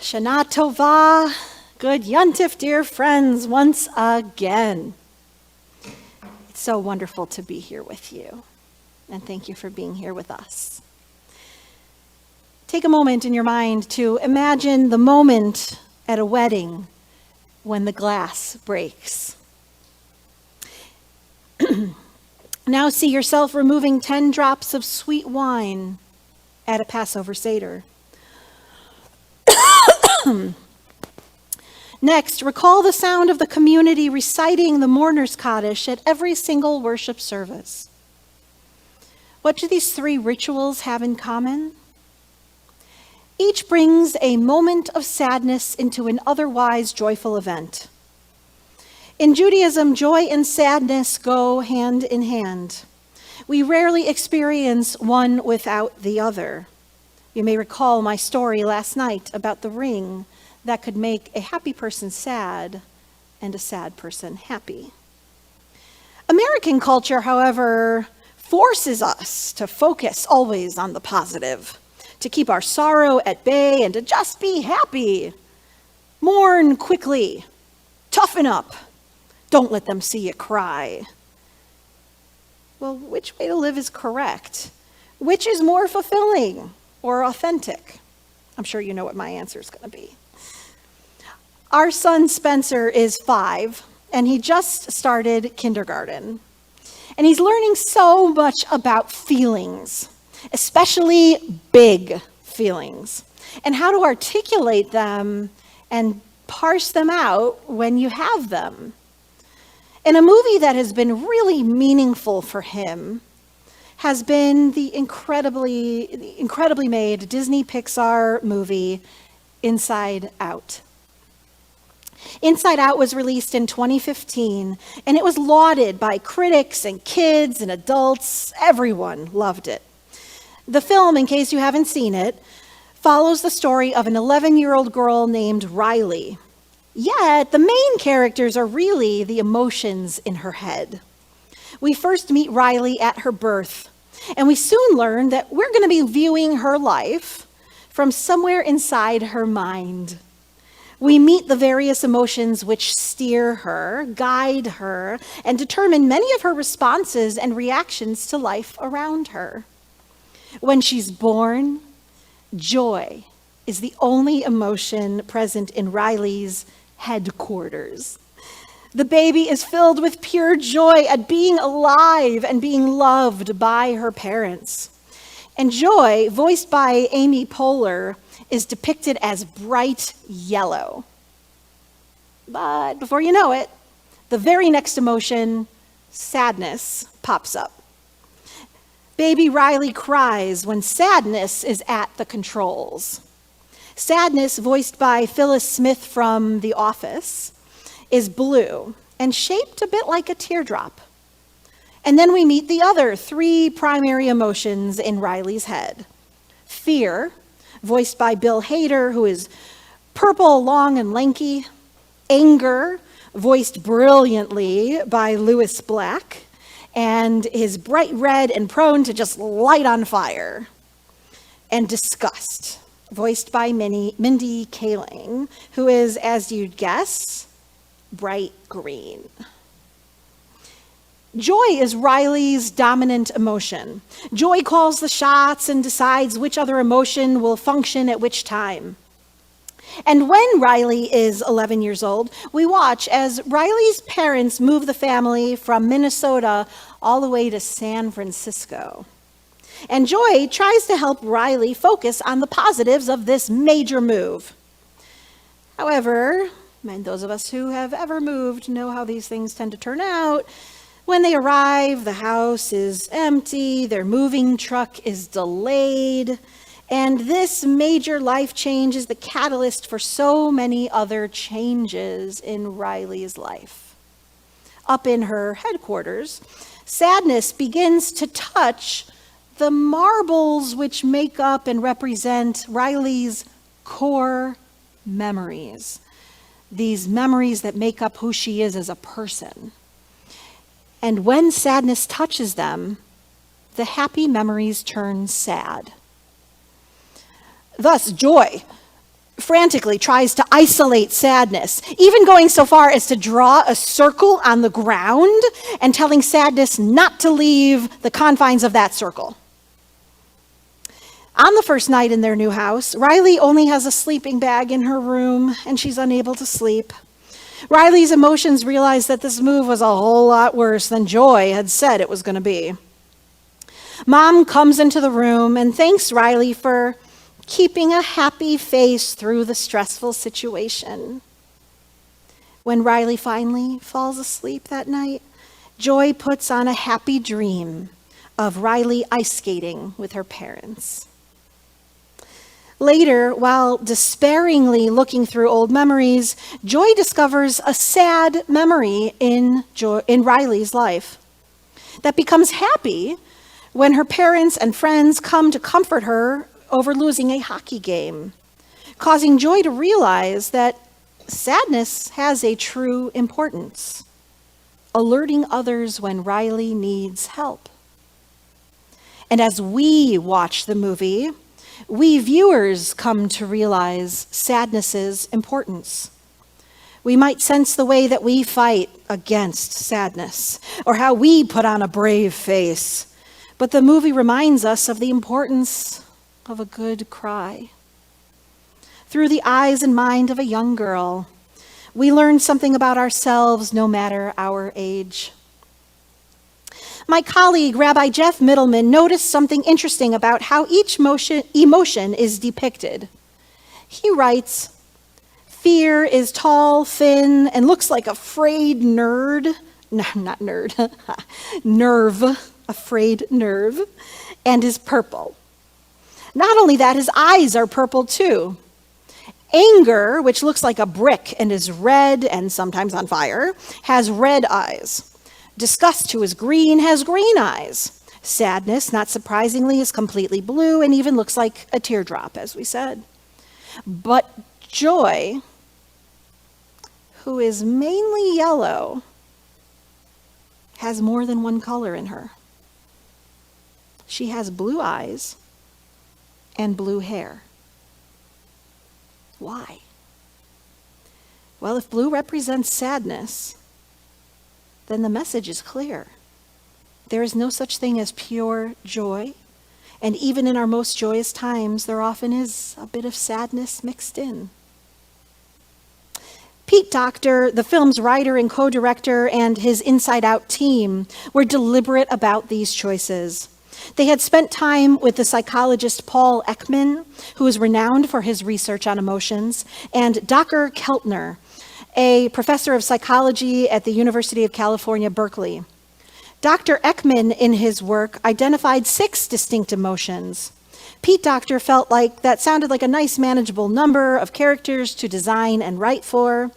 Shana Tova, good Yontif, dear friends, once again. It's so wonderful to be here with you, and thank you for being here with us. Take a moment in your mind to imagine the moment at a wedding when the glass breaks. Now see yourself removing 10 drops of sweet wine at a Passover Seder. Next, recall the sound of the community reciting the mourner's Kaddish at every single worship service. What do these three rituals have in common? Each brings a moment of sadness into an otherwise joyful event. In Judaism, joy and sadness go hand in hand. We rarely experience one without the other. You may recall my story last night about the ring that could make a happy person sad and a sad person happy. American culture, however, forces us to focus always on the positive, to keep our sorrow at bay and to just be happy. Mourn quickly, toughen up, don't let them see you cry. Well, which way to live is correct? Which is more fulfilling or authentic? I'm sure you know what my answer is going to be. Our son Spencer is 5, and he just started kindergarten. And he's learning so much about feelings, especially big feelings, and how to articulate them and parse them out when you have them. And a movie that has been really meaningful for him has been the incredibly made Disney Pixar movie, Inside Out. Inside Out was released in 2015, and it was lauded by critics and kids and adults. Everyone loved it. The film, in case you haven't seen it, follows the story of an 11-year-old girl named Riley. Yet, the main characters are really the emotions in her head. We first meet Riley at her birth, and we soon learn that we're going to be viewing her life from somewhere inside her mind. We meet the various emotions which steer her, guide her, and determine many of her responses and reactions to life around her. When she's born, joy is the only emotion present in Riley's headquarters. The baby is filled with pure joy at being alive and being loved by her parents. And joy, voiced by Amy Poehler, is depicted as bright yellow. But before you know it, the very next emotion, sadness, pops up. Baby Riley cries when sadness is at the controls. Sadness, voiced by Phyllis Smith from The Office, is blue and shaped a bit like a teardrop. And then we meet the other 3 primary emotions in Riley's head. Fear, voiced by Bill Hader, who is purple, long, and lanky. Anger, voiced brilliantly by Louis Black, and is bright red and prone to just light on fire. And disgust, voiced by Mindy Kaling, who is, as you'd guess, bright green. Joy is Riley's dominant emotion. Joy calls the shots and decides which other emotion will function at which time. And when Riley is 11 years old, we watch as Riley's parents move the family from Minnesota all the way to San Francisco. And Joy tries to help Riley focus on the positives of this major move. However, and those of us who have ever moved know how these things tend to turn out. When they arrive, the house is empty, their moving truck is delayed, and this major life change is the catalyst for so many other changes in Riley's life. Up in her headquarters, sadness begins to touch the marbles which make up and represent Riley's core memories. These memories that make up who she is as a person. And when sadness touches them, the happy memories turn sad. Thus, joy, frantically tries to isolate sadness, even going so far as to draw a circle on the ground and telling sadness not to leave the confines of that circle. On the first night in their new house, Riley only has a sleeping bag in her room, and she's unable to sleep. Riley's emotions realize that this move was a whole lot worse than Joy had said it was going to be. Mom comes into the room and thanks Riley for keeping a happy face through the stressful situation. When Riley finally falls asleep that night, Joy puts on a happy dream of Riley ice skating with her parents. Later, while despairingly looking through old memories, Joy discovers a sad memory in Riley's life that becomes happy when her parents and friends come to comfort her over losing a hockey game, causing Joy to realize that sadness has a true importance, alerting others when Riley needs help. And as we watch the movie, we viewers come to realize sadness's importance. We might sense the way that we fight against sadness, or how we put on a brave face, but the movie reminds us of the importance of a good cry. Through the eyes and mind of a young girl, we learn something about ourselves no matter our age. My colleague, Rabbi Jeff Middleman, noticed something interesting about how each emotion is depicted. He writes, "Fear is tall, thin, and looks like a frayed nerd. No, not nerd. Nerve, a frayed nerve, and is purple. Not only that, his eyes are purple too. Anger, which looks like a brick and is red and sometimes on fire, has red eyes. Disgust, who is green, has green eyes. Sadness, not surprisingly, is completely blue and even looks like a teardrop, as we said. But joy, who is mainly yellow, has more than one color in her. She has blue eyes and blue hair. Why? Well, if blue represents sadness, then the message is clear. There is no such thing as pure joy, and even in our most joyous times, there often is a bit of sadness mixed in. Pete Docter, the film's writer and co-director, and his Inside Out team were deliberate about these choices. They had spent time with the psychologist Paul Ekman, who is renowned for his research on emotions, and Dr. Keltner, a professor of psychology at the University of California, Berkeley. Dr. Ekman, in his work, identified 6 distinct emotions. Pete Docter felt like that sounded like a nice manageable number of characters to design and write for.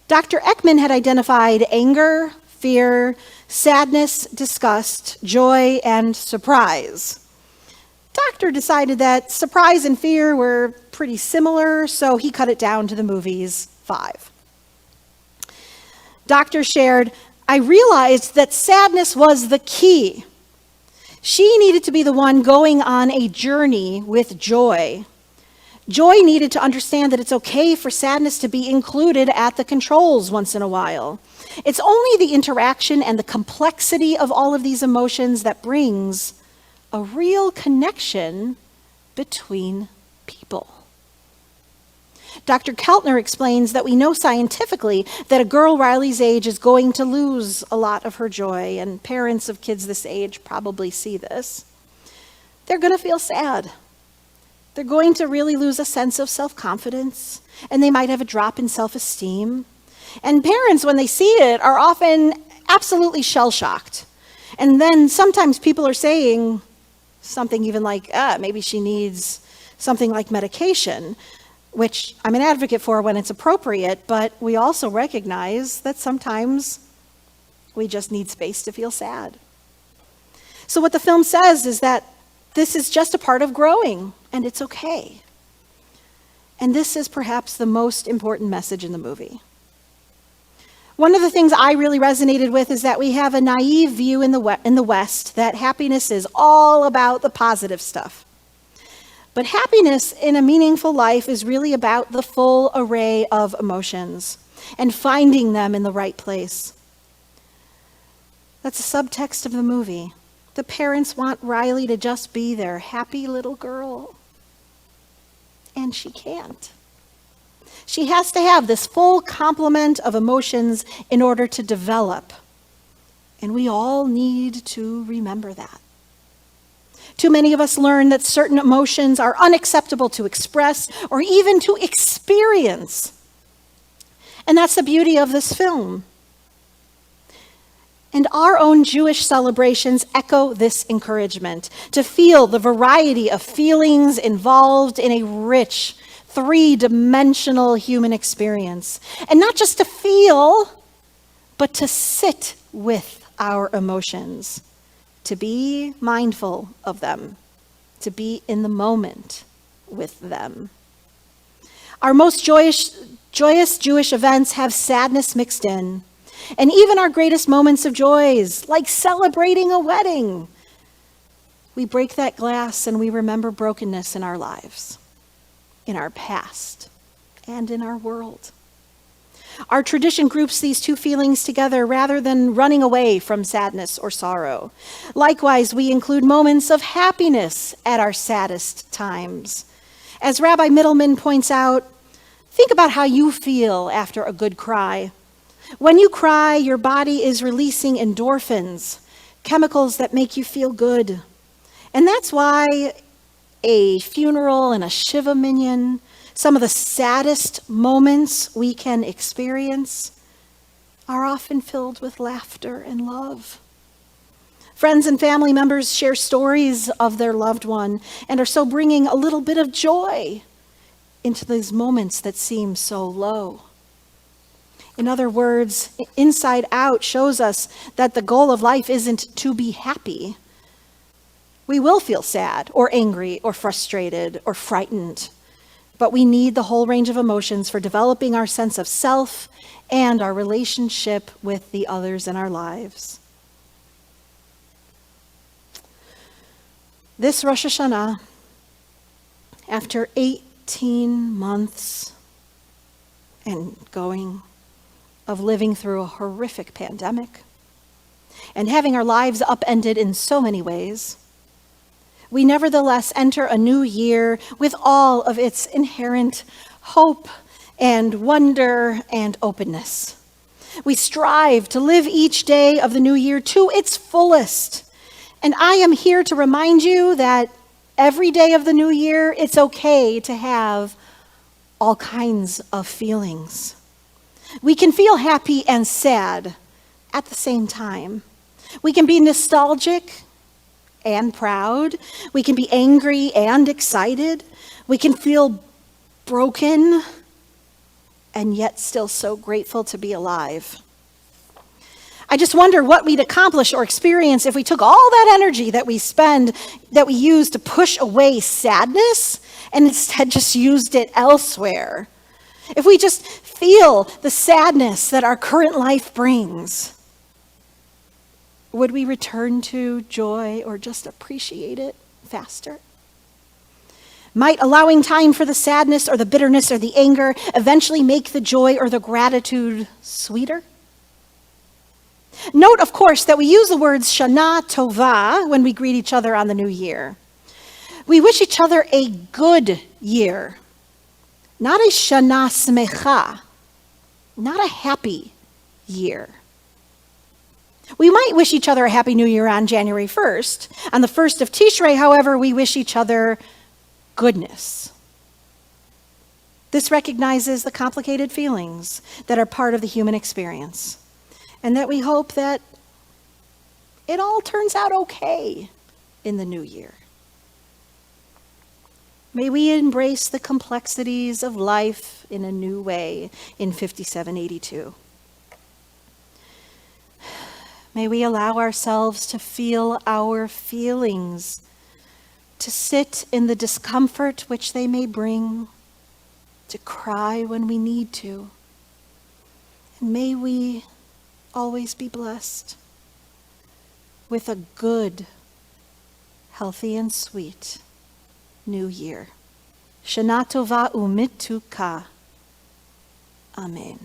Dr. Ekman had identified anger, fear, sadness, disgust, joy, and surprise. Doctor decided that surprise and fear were pretty similar, so he cut it down to the movie's 5. Doctor shared, "I realized that sadness was the key. She needed to be the one going on a journey with joy. Joy needed to understand that it's okay for sadness to be included at the controls once in a while. It's only the interaction and the complexity of all of these emotions that brings a real connection between people." Dr. Keltner explains that we know scientifically that a girl Riley's age is going to lose a lot of her joy, and parents of kids this age probably see this. They're going to feel sad. They're going to really lose a sense of self-confidence, and they might have a drop in self-esteem. And parents, when they see it, are often absolutely shell-shocked. And then sometimes people are saying something even like, maybe she needs something like medication, which I'm an advocate for when it's appropriate, but we also recognize that sometimes we just need space to feel sad. So what the film says is that this is just a part of growing, and it's okay. And this is perhaps the most important message in the movie. One of the things I really resonated with is that we have a naive view in the West that happiness is all about the positive stuff. But happiness in a meaningful life is really about the full array of emotions and finding them in the right place. That's a subtext of the movie. The parents want Riley to just be their happy little girl. And she can't. She has to have this full complement of emotions in order to develop. And we all need to remember that. Too many of us learn that certain emotions are unacceptable to express or even to experience. And that's the beauty of this film. And our own Jewish celebrations echo this encouragement to feel the variety of feelings involved in a rich, three-dimensional human experience. And not just to feel, but to sit with our emotions, to be mindful of them, to be in the moment with them. Our most joyous Jewish events have sadness mixed in. And even our greatest moments of joys, like celebrating a wedding, we break that glass and we remember brokenness in our lives, in our past, and in our world. Our tradition groups these two feelings together rather than running away from sadness or sorrow. Likewise, we include moments of happiness at our saddest times. As Rabbi Middleman points out, think about how you feel after a good cry. When you cry, your body is releasing endorphins, chemicals that make you feel good. And that's why a funeral and a Shiva minyan, some of the saddest moments we can experience, are often filled with laughter and love. Friends and family members share stories of their loved one and are so bringing a little bit of joy into these moments that seem so low. In other words, Inside Out shows us that the goal of life isn't to be happy. We will feel sad or angry or frustrated or frightened, but we need the whole range of emotions for developing our sense of self and our relationship with the others in our lives. This Rosh Hashanah, after 18 months and going of living through a horrific pandemic and having our lives upended in so many ways, we nevertheless enter a new year with all of its inherent hope and wonder and openness. We strive to live each day of the new year to its fullest. And I am here to remind you that every day of the new year, it's okay to have all kinds of feelings. We can feel happy and sad at the same time. We can be nostalgic and proud. We can be angry and excited. We can feel broken and yet still so grateful to be alive. I just wonder what we'd accomplish or experience if we took all that energy that we use to push away sadness and instead just used it elsewhere. If we just feel the sadness that our current life brings, would we return to joy or just appreciate it faster? Might allowing time for the sadness or the bitterness or the anger eventually make the joy or the gratitude sweeter? Note, of course, that we use the words Shana Tova when we greet each other on the new year. We wish each other a good year, not a Shana Smecha, not a happy year. We might wish each other a happy new year on January 1st. On the 1st of Tishrei, however, we wish each other goodness. This recognizes the complicated feelings that are part of the human experience, and that we hope that it all turns out okay in the new year. May we embrace the complexities of life in a new way in 5782. May we allow ourselves to feel our feelings, to sit in the discomfort which they may bring, to cry when we need to. And may we always be blessed with a good, healthy, and sweet new year. Shana Tova Umituka. Amen.